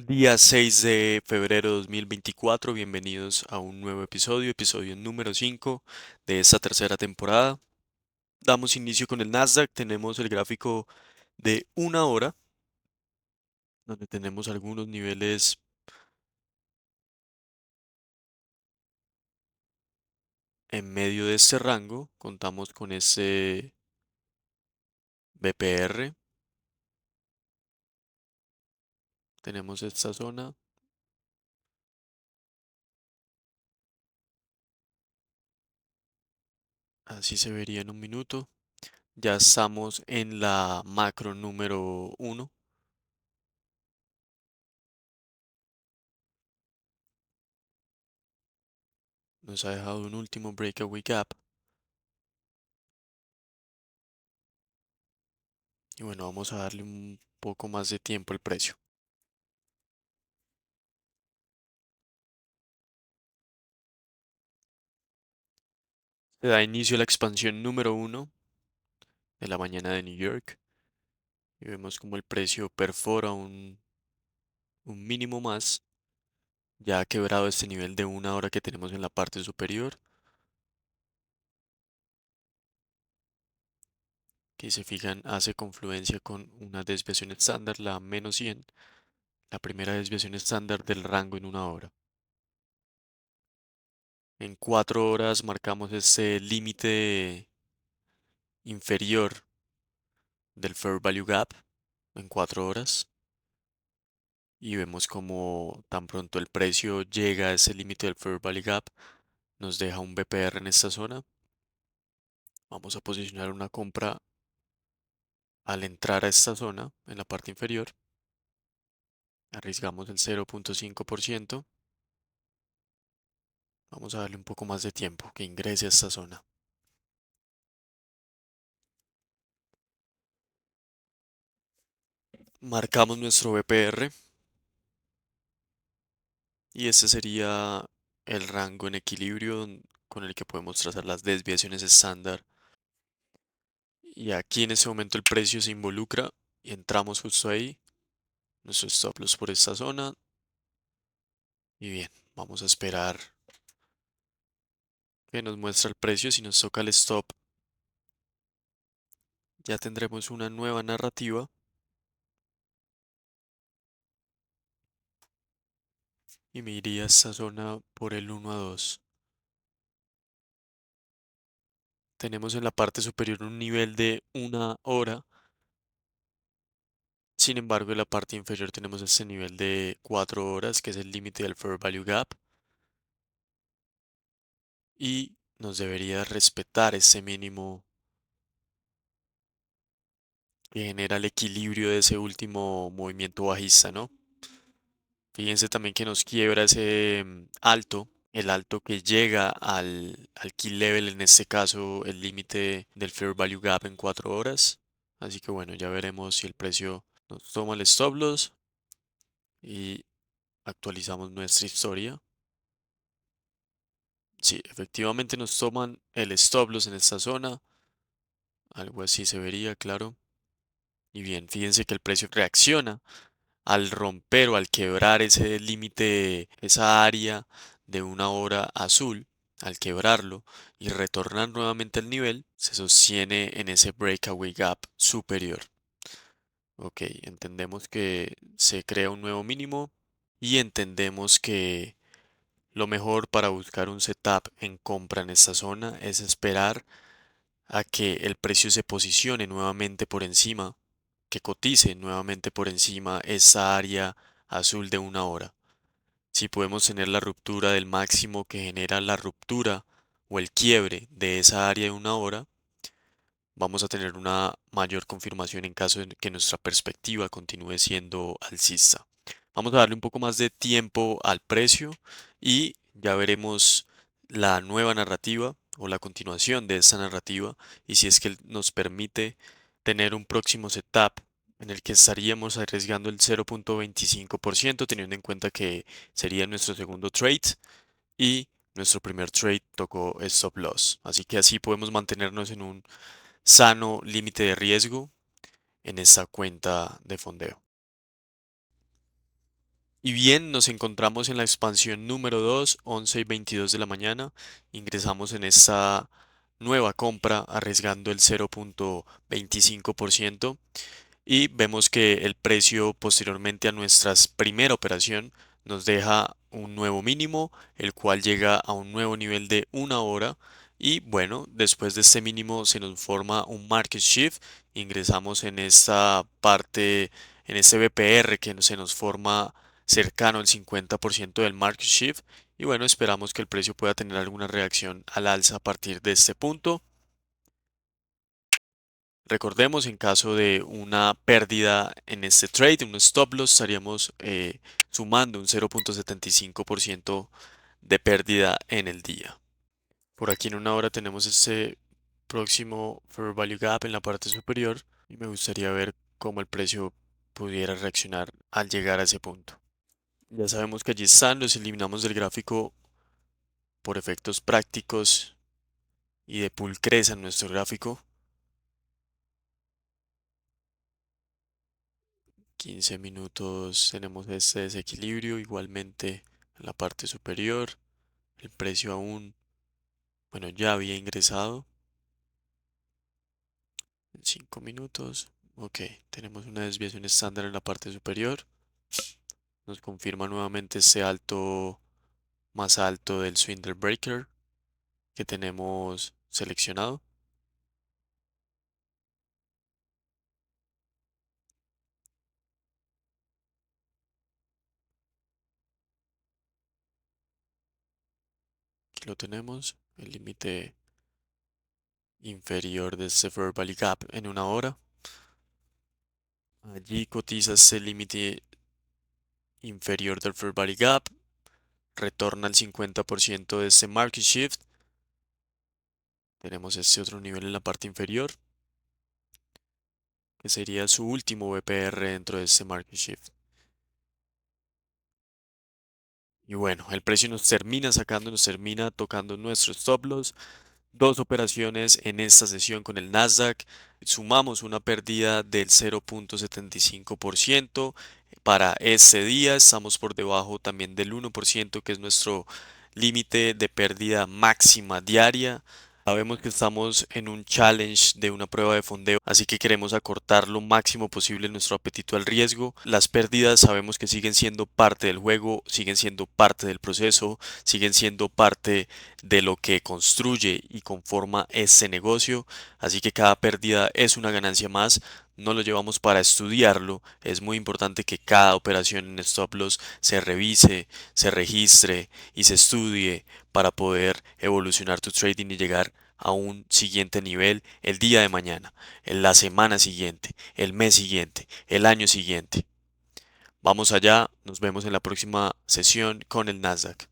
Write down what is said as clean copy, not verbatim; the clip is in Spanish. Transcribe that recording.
Día 6 de febrero de 2024, bienvenidos a un nuevo episodio número 5 de esta tercera temporada. Damos inicio con el Nasdaq, tenemos el gráfico de una hora, donde tenemos algunos niveles en medio de este rango, contamos con ese BPR, tenemos esta zona, así se vería en un minuto. Ya estamos en la macro número uno. Nos ha dejado un último breakaway gap. Y bueno, vamos a darle un poco más de tiempo al precio. Se da inicio a la expansión número uno de la mañana de New York. Y vemos como el precio perfora un mínimo más. Ya ha quebrado este nivel de una hora que tenemos en la parte superior. Que se fijan hace confluencia con una desviación estándar, la -100. La primera desviación estándar del rango en una hora. En 4 horas marcamos este límite inferior del Fair Value Gap en 4 horas. Y vemos como tan pronto el precio llega a ese límite del Fair Value Gap, nos deja un BPR en esta zona. Vamos a posicionar una compra al entrar a esta zona en la parte inferior. Arriesgamos el 0.5%. Vamos a darle un poco más de tiempo que ingrese a esta zona. Marcamos nuestro BPR y este sería el rango en equilibrio con el que podemos trazar las desviaciones estándar. Y aquí en ese momento el precio se involucra y entramos justo ahí. Nuestro stop loss por esta zona. Y bien, vamos a esperar que nos muestre el precio. Si nos toca el stop, ya tendremos una nueva narrativa. Y me iría a esta zona por el 1 a 2. Tenemos en la parte superior un nivel de una hora. Sin embargo, en la parte inferior tenemos este nivel de 4 horas, que es el límite del Fair Value Gap. Y nos debería respetar ese mínimo que genera el equilibrio de ese último movimiento bajista, ¿no? Fíjense también que nos quiebra ese alto, el alto que llega al key level, en este caso el límite del Fair Value Gap en 4 horas. Así que bueno, ya veremos si el precio nos toma el stop loss y actualizamos nuestra historia. Sí, efectivamente nos toman el stop loss en esta zona. Algo así se vería, claro. Y bien, fíjense que el precio reacciona al romper o al quebrar ese límite, esa área de una hora azul, al quebrarlo y retornar nuevamente al nivel, se sostiene en ese breakaway gap superior. Ok, entendemos que se crea un nuevo mínimo y entendemos que lo mejor para buscar un setup en compra en esta zona es esperar a que el precio se posicione nuevamente por encima, que cotice nuevamente por encima esa área azul de una hora. Si podemos tener la ruptura del máximo que genera la ruptura o el quiebre de esa área de una hora, vamos a tener una mayor confirmación en caso de que nuestra perspectiva continúe siendo alcista. Vamos a darle un poco más de tiempo al precio y ya veremos la nueva narrativa o la continuación de esta narrativa y si es que nos permite tener un próximo setup en el que estaríamos arriesgando el 0.25% teniendo en cuenta que sería nuestro segundo trade y nuestro primer trade tocó stop loss. Así que así podemos mantenernos en un sano límite de riesgo en esta cuenta de fondeo. Y bien, nos encontramos en la expansión número 2, 11 y 22 de la mañana. Ingresamos en esta nueva compra arriesgando el 0.25% y vemos que el precio posteriormente a nuestra primera operación nos deja un nuevo mínimo, el cual llega a un nuevo nivel de una hora y bueno, después de este mínimo se nos forma un market shift, ingresamos en esta parte, en este BPR que se nos forma cercano al 50% del market shift y bueno, esperamos que el precio pueda tener alguna reacción al alza a partir de este punto. Recordemos, en caso de una pérdida en este trade, un stop loss, estaríamos sumando un 0.75% de pérdida en el día. Por aquí en una hora tenemos este próximo Fair Value Gap en la parte superior y me gustaría ver cómo el precio pudiera reaccionar al llegar a ese punto. Ya sabemos que allí están, los eliminamos del gráfico por efectos prácticos y de pulcreza en nuestro gráfico. 15 minutos tenemos este desequilibrio igualmente en la parte superior. El precio aún, bueno, ya había ingresado en 5 minutos. Ok, tenemos una desviación estándar en la parte superior. Nos confirma nuevamente ese alto más alto del Swindle Breaker que tenemos seleccionado. Aquí lo tenemos, el límite inferior de este Fair Value Gap en una hora. Allí cotiza ese límite inferior del Fair Value Gap, retorna al 50% de este market shift. Tenemos este otro nivel en la parte inferior, que sería su último BPR dentro de este market shift. Y bueno, el precio nos termina sacando, nos termina tocando nuestros stop loss. Dos operaciones en esta sesión con el Nasdaq. Sumamos una pérdida del 0.75% para este día. Estamos por debajo también del 1%, que es nuestro límite de pérdida máxima diaria. Sabemos que estamos en un challenge de una prueba de fondeo, así que queremos acortar lo máximo posible nuestro apetito al riesgo. Las pérdidas sabemos que siguen siendo parte del juego, siguen siendo parte del proceso, siguen siendo parte de lo que construye y conforma ese negocio, así que cada pérdida es una ganancia más. No lo llevamos para estudiarlo, es muy importante que cada operación en stop loss se revise, se registre y se estudie para poder evolucionar tu trading y llegar a un siguiente nivel el día de mañana, en la semana siguiente, el mes siguiente, el año siguiente. Vamos allá, nos vemos en la próxima sesión con el Nasdaq.